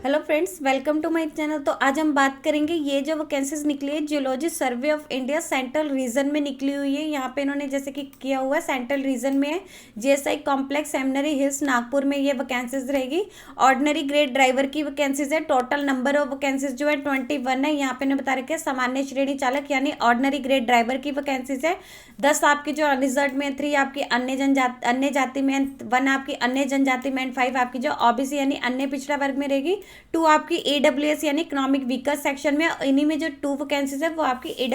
Hello friends, welcome to my channel. तो आज हम बात करेंगे ये जो वैकेंसीज निकली है geology survey of India central region में निकली हुई है। यहाँ पे इन्होंने जैसे कि किया हुआ है सेंट्रल रीजन में है, GSI complex seminary hills Nagpur में ये वैकेंसीज रहेगी। ऑर्डिनरी ग्रेड ड्राइवर की वैकेंसीज है। टोटल नंबर ऑफ वैकेंसीज जो है 21 है। यहाँ पे इन्होंने बता रखे सामान्य श्रेणी चालक यानी ऑर्डिनरी ग्रेड ड्राइवर की वैकेंसीज है। 10 आपकी जो अनरिजर्व में, 3 आपकी अन्य जाति में, 1 आपकी अन्य जनजाति में, 5 आपकी जो ओबीसी यानी अन्य पिछड़ा वर्ग में रहेगी। 2 आपकी ईडब्ल्यूएस यानी इकोनॉमिक वीकर सेक्शन में। इन्हीं में जो 2 वैकेंसीज है वो आपकी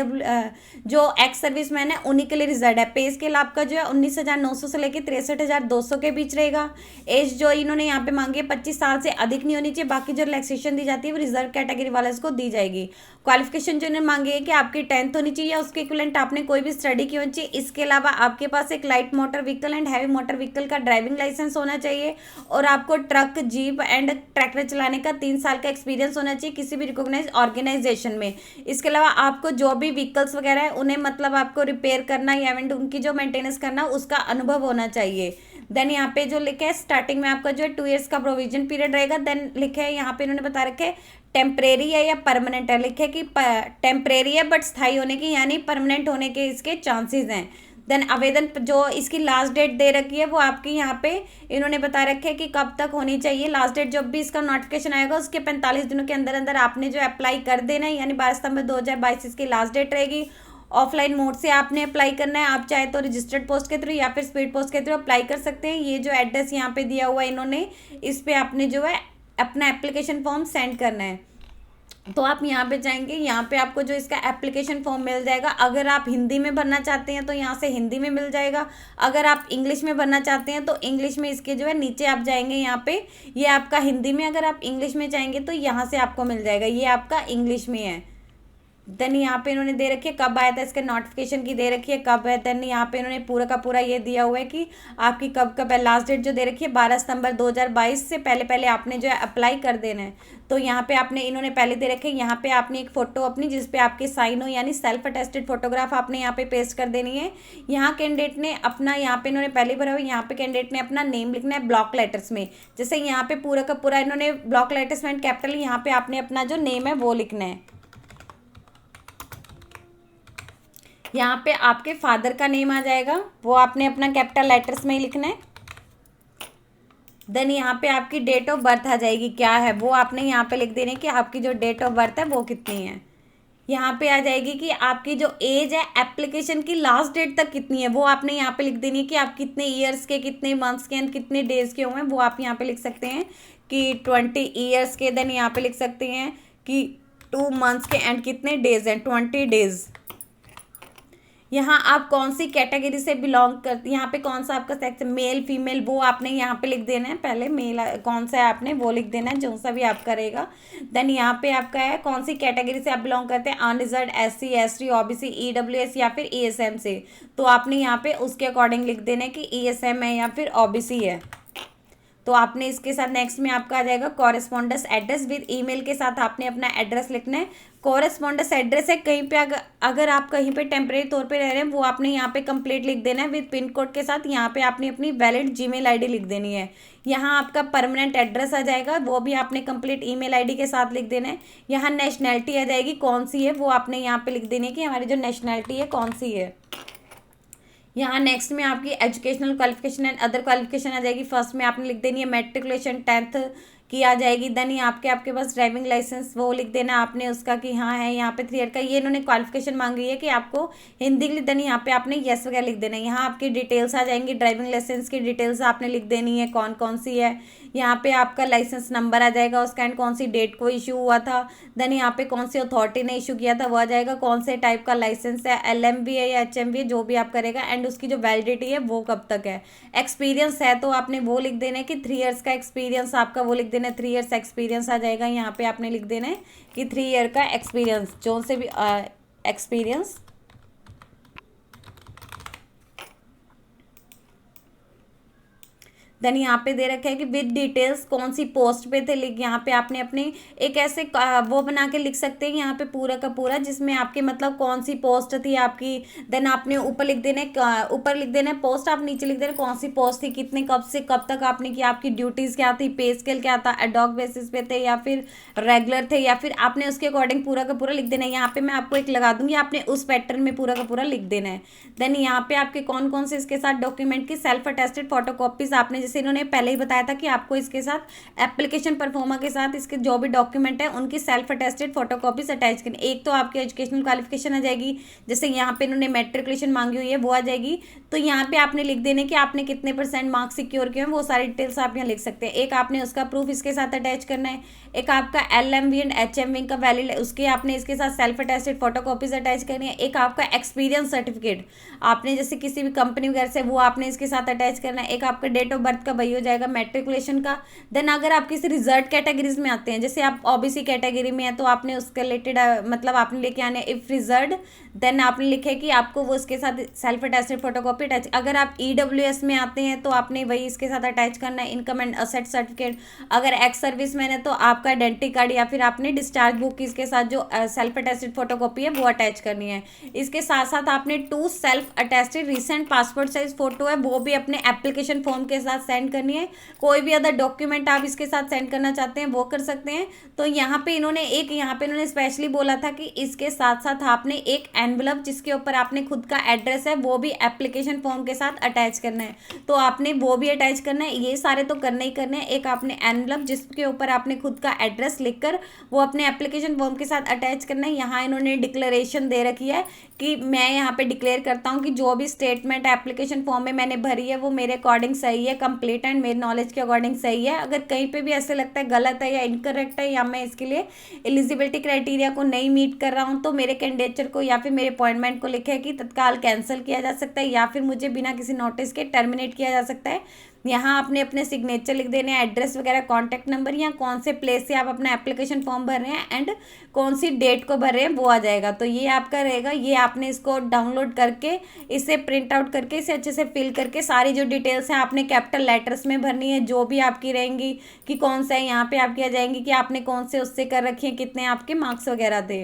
जो एक्स सर्विस मैन है उन्हीं के लिए रिजर्व है। पे स्केल आपका जो है 19,900 से लेकर 63,200 के बीच रहेगा। एज जो इन्होंने यहाँ पे मांगी है 25 साल से अधिक नहीं होनी चाहिए। बाकी जो रिलैक्सेशन दी जाती है वो रिजर्व कैटेगरी वाले को दी जाएगी। क्वालिफिकेशन जो इन्होंने मांगी है कि आपकी 10th होनी चाहिए या उसके इक्विवेलेंट आपने कोई भी स्टडी की होनी चाहिए। इसके अलावा आपके पास एक light motor vehicle and heavy motor vehicle का ड्राइविंग लाइसेंस होना चाहिए और आपको ट्रक, जीप एंड ट्रैक्टर चलाने का 3 साल का एक्सपीरियंस होना चाहिए किसी भी रिकॉग्नाइज ऑर्गेनाइजेशन में। इसके अलावा आपको जो भी व्हीकल्स वगैरह है उन्हें मतलब आपको रिपेयर करना या उनकी जो मेंटेनेंस करना उसका अनुभव होना चाहिए। देन यहाँ पे जो लिखा है स्टार्टिंग में आपका जो है 2 ईयर्स का प्रोविजन पीरियड रहेगा। देन लिखा है यहाँ पे इन्होंने बता रखे टेम्परेरी है या परमानेंट है। लिखे कि टेम्परेरी है बट स्थायी होने की यानी परमानेंट होने के इसके चांसेस हैं। देन आवेदन जो इसकी लास्ट डेट दे रखी है वो आपकी यहाँ पे इन्होंने बता रखे है कि कब तक होनी चाहिए। लास्ट डेट जब भी इसका नोटिफिकेशन आएगा उसके 45 दिनों के अंदर अंदर आपने जो अप्लाई कर देना है, यानी 12 सितंबर 2022 इसकी लास्ट डेट रहेगी। ऑफलाइन मोड से आपने अप्लाई करना है। आप चाहे तो रजिस्टर्ड पोस्ट के थ्रू या फिर स्पीड पोस्ट के थ्रू अप्लाई कर सकते हैं। ये जो एड्रेस यहाँ पे दिया हुआ है इन्होंने, इस पे आपने जो है अपना एप्लीकेशन फॉर्म सेंड करना है। तो आप यहाँ पे जाएंगे, यहाँ पे आपको जो इसका एप्लीकेशन फॉर्म मिल जाएगा। अगर आप हिंदी में भरना चाहते हैं तो यहाँ से हिंदी में मिल जाएगा। अगर आप इंग्लिश में भरना चाहते हैं तो इंग्लिश में इसके जो है नीचे आप जाएंगे, यहाँ पे ये आपका हिंदी में, अगर आप इंग्लिश में जाएंगे तो यहाँ से आपको मिल जाएगा। ये आपका इंग्लिश में है। देन यहाँ पे इन्होंने दे रखी है कब आया था, इसके नोटिफिकेशन की दे रखी है कब है। देन यहाँ पे इन्होंने पूरा का पूरा ये दिया हुआ है कि आपकी कब कब है। लास्ट डेट जो दे रखी है 12 सितंबर 2022 से पहले पहले आपने जो है अप्लाई कर देना है। तो यहाँ पे आपने इन्होंने पहले दे रखे, यहाँ पे आपने एक फ़ोटो अपनी जिसपे आपके साइन हो यानी सेल्फ अटेस्टेड फोटोग्राफ आपने यहाँ पे पेस्ट कर देनी है। यहाँ कैंडिडेट ने अपना, यहाँ पे इन्होंने पहले भरा हुआ, यहाँ पे कैंडिडेट ने अपना नेम लिखना है ब्लॉक लेटर्स में। जैसे यहाँ पे पूरा का पूरा इन्होंने ब्लॉक लेटर्स में कैपिटल, यहाँ पे आपने अपना जो नेम है वो लिखना है। यहाँ पे आपके फादर का नेम आ जाएगा, वो आपने अपना कैपिटल लेटर्स में ही लिखना है। देन यहाँ पे आपकी डेट ऑफ बर्थ आ जाएगी, क्या है वो आपने यहाँ पे लिख देने कि आपकी जो डेट ऑफ बर्थ है वो कितनी है। यहाँ पे आ जाएगी कि आपकी जो एज है एप्लीकेशन की लास्ट डेट तक कितनी है, वो आपने यहाँ पे लिख देनी है कि आप कितने ईयर्स के, कितने मंथ्स के एंड कितने डेज के हुए हैं, वो आप यहाँ पे लिख सकते हैं कि 20 ईयर्स के। देन यहाँ पे लिख सकते हैं कि 2 मंथ्स के एंड कितने डेज हैं, 20 डेज। यहाँ आप कौन सी कैटेगरी से बिलोंग करते, यहाँ पे कौन सा आपका सेक्स, मेल फीमेल, वो आपने यहाँ पे लिख देना है। पहले मेल कौन सा है आपने वो लिख देना है, जो सा भी आपका रहेगा। देन यहाँ पे आपका है कौन सी कैटेगरी से आप बिलोंग करते हैं, unreserved, SC ST OBC EWS या फिर ESM से। तो आपने यहाँ पे उसके अकॉर्डिंग लिख देना है कि ESM है या फिर OBC है। तो आपने इसके साथ नेक्स्ट में आपका आ जाएगा कॉरेस्पॉन्डेंस एड्रेस विद ईमेल के साथ आपने अपना एड्रेस लिखना है। कॉरेस्पॉन्डेंस एड्रेस है कहीं पे, अगर आप कहीं पे टेम्परेरी तौर पे रह रहे हैं वो आपने यहाँ पे कंप्लीट लिख देना है विद पिन कोड के साथ। यहाँ पे आपने अपनी वैलिड जीमेल आईडी लिख देनी है। यहाँ आपका परमानेंट एड्रेस आ जाएगा, वो भी आपने कंप्लीट ईमेल आईडी के साथ लिख देना है। यहाँ नेशनैलिटी आ जाएगी कौन सी है, वो आपने यहाँ पे लिख देनी है कि हमारी जो नेशनैलिटी है कौन सी है। यहाँ नेक्स्ट में आपकी educational qualification and other qualification आ जाएगी। फर्स्ट में आपने लिख देनी है मेट्रिकुलेशन 10th की आ जाएगी। देन ये आपके पास ड्राइविंग लाइसेंस वो लिख देना आपने उसका कि हाँ है। यहाँ पे 3 ईयर का ये इन्होंने क्वालिफिकेशन मांगी है कि आपको हिंदी के लिए। देन यहाँ पे आपने यस वगैरह लिख देना है। यहाँ आपकी डिटेल्स आ जाएंगी, ड्राइविंग लाइसेंस की डिटेल्स आपने लिख देनी है कौन कौन सी है। यहाँ पे आपका लाइसेंस नंबर आ जाएगा, उसका एंड कौन सी डेट को इशू हुआ था। देन यहाँ पे कौन सी अथॉरिटी ने इशू किया था वो आ जाएगा, कौन से टाइप का लाइसेंस है, LMV है या HMV है, जो भी आप करेगा। एंड उसकी जो वैलिडिटी है वो कब तक है। एक्सपीरियंस है तो आपने वो लिख देना है कि 3 ईयर्स का एक्सपीरियंस आपका वो लिख देना है। 3 ईयर्स एक्सपीरियंस आ जाएगा, यहाँ पे आपने लिख देना है कि 3 ईयर का एक्सपीरियंस, जो से भी एक्सपीरियंस। देन यहाँ पे दे रखा है कि विद डिटेल्स कौन सी पोस्ट पे थे, लिख यहाँ पे आपने अपनी एक ऐसे वो बना के लिख सकते हैं यहाँ पे पूरा का पूरा, जिसमें आपके मतलब कौन सी पोस्ट थी आपकी। देन आपने ऊपर लिख देना है, ऊपर लिख देना है पोस्ट, आप नीचे लिख देना कौन सी पोस्ट थी, कितने कब से कब तक आपने किया, आपकी ड्यूटीज क्या थी, पे स्केल क्या था, एडॉक बेसिस पे थे या फिर रेगुलर थे, या फिर आपने उसके अकॉर्डिंग पूरा का पूरा लिख देना है। यहाँ पे मैं आपको एक लगा दूंगी, आपने उस पैटर्न में पूरा का पूरा लिख देना है। देन यहाँ पे आपके कौन कौन से इसके साथ डॉक्यूमेंट की सेल्फ अटेस्टेड फोटोकॉपीज, आपने जैसे इन्होंने पहले ही बताया था कि आपको इसके साथ एप्लीकेशन परफॉर्मा के साथ इसके जो भी डॉक्यूमेंट है उनकी सेल्फ अटेस्टेड फोटोकॉपीज अटैच करनी। एक तो आपकी एजुकेशनल क्वालिफिकेशन आ जाएगी, जैसे यहाँ पे इन्होंने मैट्रिकुलेशन मांगी हुई है वो आ जाएगी। तो यहाँ पे आपने लिख देने कि आपने कितने % मार्क्स सिक्योर किए हैं, वो सारी डिटेल्स आप यहाँ लिख सकते हैं। एक आपने उसका प्रूफ इसके साथ अटैच करना है। एक आपका LMV एंड HMV का वैलिड है, उसके आपने इसके साथ सेल्फ अटेस्टेड फोटोकॉपीज अटैच करनी है। एक आपका एक्सपीरियंस सर्टिफिकेट, आपने जैसे किसी भी कंपनी वगैरह से, वो आपने इसके साथ अटैच करना है। एक आपका डेट ऑफ बर्थ का वही हो जाएगा मैट्रिकुलेशन का। देन अगर आप किसी रिजर्व कैटेगरीज में आते हैं, जैसे आप OBC कैटेगरी में है, तो आपने उसके रिलेटेड मतलब आपने लेके आने इफ रिजर्व, देन आपने लिखे कि आपको वो इसके साथ सेल्फ अटेस्टेड फोटोकॉपी अटैच। अगर आप EWS में आते हैं तो आपने वही इसके साथ अटैच करना है, इनकम एंड असेट सर्टिफिकेट। अगर एक्स सर्विस मैन है तो आपका आइडेंटिटी कार्ड या फिर आपने डिस्चार्ज बुक इसके साथ जो सेल्फ अटेस्टेड फोटोकॉपी है वो अटैच करनी है। इसके साथ साथ आपने 2 self attested recent passport size photo है वो भी अपने एप्लीकेशन फॉर्म के साथ सेंड करनी है। कोई भी अदर डॉक्यूमेंट आप इसके साथ सेंड करना चाहते हैं वो कर सकते हैं। तो यहाँ पे इन्होंने स्पेशली बोला था कि इसके साथ साथ आपने एक एनवलप जिसके ऊपर आपने खुद का एड्रेस है वो भी एप्लीकेशन फॉर्म के साथ अटैच करना है, तो आपने वो भी अटैच करना है। ये सारे तो करने ही करने हैं। एक आपने एनवलप जिसके ऊपर आपने खुद का एड्रेस लिखकर वो अपने एप्लीकेशन फॉर्म के साथ अटैच करना है। यहाँ इन्होंने डिक्लेरेशन दे रखी है कि मैं यहाँ पे डिक्लेयर करता हूँ कि जो भी स्टेटमेंट एप्लीकेशन फॉर्म में मैंने भरी है वो मेरे अकॉर्डिंग सही है, कंप्लीट एंड मेरे नॉलेज के अकॉर्डिंग सही है। अगर कहीं पे भी ऐसे लगता है गलत है या इनकरेक्ट है या मैं इसके लिए एलिजिबिलिटी क्राइटेरिया को नहीं मीट कर रहा हूँ, तो मेरे कैंडिडेचर को या फिर मेरे अपॉइंटमेंट को लिखे कि तत्काल कैंसिल किया जा सकता है या फिर मुझे बिना किसी नोटिस के टर्मिनेट किया जा सकता है। यहाँ आपने अपने सिग्नेचर लिख देने हैं, एड्रेस वगैरह, कॉन्टैक्ट नंबर, या कौन से प्लेस से आप अपना एप्लीकेशन फॉर्म भर रहे हैं एंड कौन सी डेट को भर रहे हैं वो आ जाएगा। तो ये आपका रहेगा। ये आपने इसको डाउनलोड करके इसे प्रिंट आउट करके इसे अच्छे से फिल करके सारी जो डिटेल्स हैं आपने कैपिटल लेटर्स में भरनी है, जो भी आपकी रहेंगी कि कौन सा है। यहाँ पे आपकी आ जाएंगी कि आपने कौन से उससे कर रखे हैं, कितने आपके मार्क्स वगैरह थे।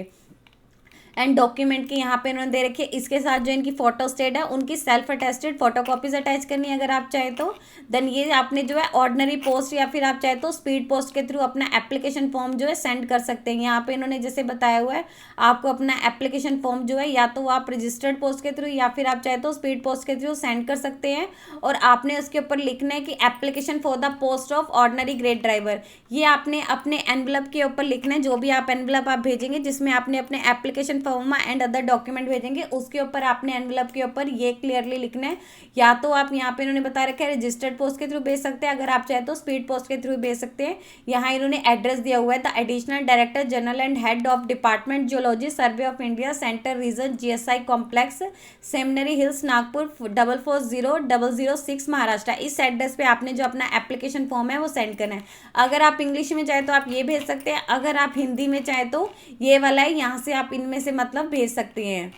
एंड डॉक्यूमेंट की यहाँ पे इन्होंने दे रखी है, इसके साथ जो इनकी फोटो स्टेट है उनकी सेल्फ अटेस्टेड फोटोकॉपीज अटैच करनी है अगर आप चाहे तो। देन ये आपने जो है ऑर्डिनरी पोस्ट या फिर आप चाहे तो स्पीड पोस्ट के थ्रू अपना एप्लीकेशन फॉर्म जो है सेंड कर सकते हैं। यहाँ पे इन्होंने जैसे बताया हुआ है आपको अपना एप्लीकेशन फॉर्म जो है या तो आप रजिस्टर्ड पोस्ट के थ्रू या फिर आप चाहे तो स्पीड पोस्ट के थ्रू सेंड कर सकते हैं। और आपने उसके ऊपर लिखना है कि application for the post of ordinary grade driver. ये आपने अपने एनवलप के ऊपर लिखना है, जो भी आप एनवलप आप भेजेंगे जिसमें आपने अपने application form and other document भेजेंगे उसके ऊपर आपने एनवलप के ऊपर ये क्लियरली लिखना है। या तो आप यहाँ पे इन्होंने बता रखा है रजिस्टर्ड पोस्ट के थ्रू भेज सकते हैं, अगर आप चाहे तो स्पीड पोस्ट के थ्रू भेज सकते हैं। यहाँ इन्होंने एड्रेस दिया हुआ है the additional director general and head of department geology survey of India centre region GSI complex seminary hills Nagpur 440006 Maharashtra. इस एड्रेस पे आपने जो अपना एप्लीकेशन फॉर्म है वो सेंड करना है। अगर आप इंग्लिश में चाहे तो आप ये भेज सकते हैं, अगर आप हिंदी में चाहे तो ये वाला है, यहाँ से आप इनमें से मतलब भेज सकते हैं।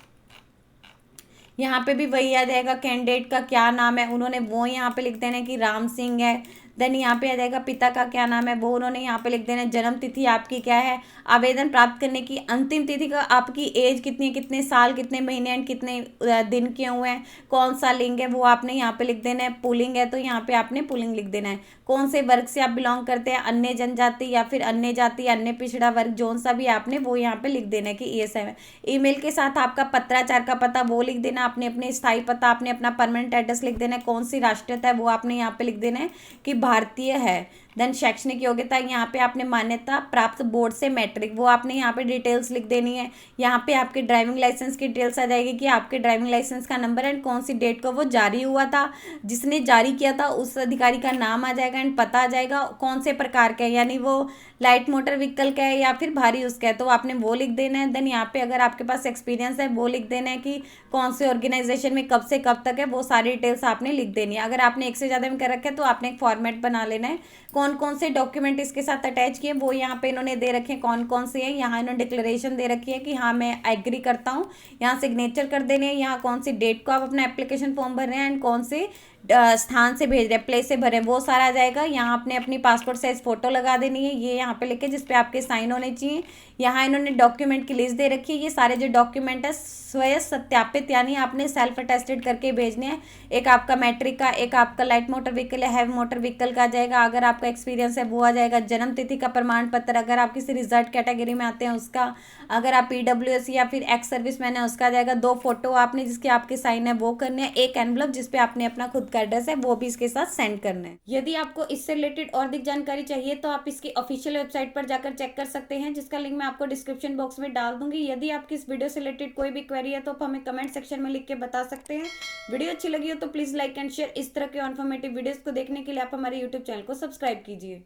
यहाँ पे भी वही आ जाएगा कैंडिडेट का क्या नाम है उन्होंने वो यहाँ पे लिख देना है कि राम सिंह है। देन यहाँ पे आ जाएगा पिता का क्या नाम है वो उन्होंने यहाँ पे लिख देना है। जन्म तिथि आपकी क्या है, आवेदन प्राप्त करने की अंतिम तिथि का आपकी एज कितनी है, कितने साल, कितने महीने एंड कितने दिन के हुए हैं, कौन सा लिंग है वो आपने यहाँ पे लिख देना है। पुलिंग है तो यहाँ पे आपने पुलिंग लिख देना है। कौन से वर्ग से आप बिलोंग करते हैं, अन्य जनजाति या फिर अन्य जाति, अन्य पिछड़ा वर्ग, जोन सा भी आपने वो यहाँ पे लिख देना है कि ये सब है। ईमेल के साथ आपका पत्राचार का पता वो लिख देना, आपने अपने स्थायी पता, आपने अपना परमानेंट एड्रेस लिख देना है। कौन सी राष्ट्रीयता है वो आपने यहाँ पे लिख देना है कि भारतीय है। देन शैक्षणिक योग्यता यहाँ पे आपने मान्यता प्राप्त बोर्ड से मैट्रिक वो आपने यहाँ पे डिटेल्स लिख देनी है। यहाँ पे आपके ड्राइविंग लाइसेंस की डिटेल्स आ जाएगी कि आपके ड्राइविंग लाइसेंस का नंबर एंड कौन सी डेट को वो जारी हुआ था, जिसने जारी किया था उस अधिकारी का नाम आ जाएगा एंड पता आ जाएगा, कौन से प्रकार का है यानी वो लाइट मोटर व्हीकल का है या फिर भारी उसका है तो आपने वो लिख देना है। देन यहाँ पे अगर आपके पास एक्सपीरियंस है वो लिख देना है कि कौन से ऑर्गेनाइजेशन में कब से कब तक है, वो सारी डिटेल्स आपने लिख देनी है। अगर आपने एक से ज़्यादा में कर रखे तो आपने एक फॉर्मेट बना लेना है। कौन कौन से डॉक्यूमेंट इसके साथ अटैच किए वो यहाँ पे इन्होंने दे रखे हैं, कौन कौन से हैं। यहाँ इन्होंने डिक्लेरेशन दे रखी है कि हाँ मैं एग्री करता हूँ, यहाँ सिग्नेचर कर देने हैं। यहाँ कौन सी डेट को आप अपना एप्लीकेशन फॉर्म भर रहे हैं एंड कौन से स्थान से भेज रहे हैं, प्लेस से भरे, वो सारा आ जाएगा। यहाँ आपने अपनी पासपोर्ट साइज फोटो लगा देनी है, ये यहाँ पे लिखे जिसपे आपके साइन होने चाहिए। यहाँ इन्होंने डॉक्यूमेंट की लिस्ट दे रखी है, ये सारे जो डॉक्यूमेंट है स्वयं सत्यापित यानी आपने सेल्फ अटेस्टेड करके भेजने हैं। एक आपका मैट्रिक का, एक आपका लाइट मोटर व्हीकल या हैवी मोटर व्हीकल का आ जाएगा, अगर आपका एक्सपीरियंस है वो आ जाएगा। जन्म तिथि का प्रमाण पत्र, अगर आप किसी रिजर्व कैटेगरी में आते हैं उसका, अगर आप PWS या फिर एक्स सर्विस मैन है उसका आ जाएगा। 2 फोटो आपने जिसके आपके साइन है वो करने हैं। एक एनवलप जिसपे आपने अपना खुद का एड्रेस है वो भी इसके साथ सेंड करना है। यदि आपको इससे रिलेटेड और अधिक जानकारी चाहिए तो आप इसकी ऑफिशियल वेबसाइट पर जाकर चेक कर सकते हैं, जिसका लिंक मैं आपको डिस्क्रिप्शन बॉक्स में डाल दूंगी। यदि आपकी इस वीडियो से रिलेटेड कोई भी क्वेरी है तो आप हमें कमेंट सेक्शन में लिख के बता सकते हैं। वीडियो अच्छी लगी हो तो प्लीज लाइक एंड शेयर। इस तरह के इन्फॉर्मेटिव वीडियोस को देखने के लिए आप हमारे यूट्यूब चैनल को सब्सक्राइब कीजिए।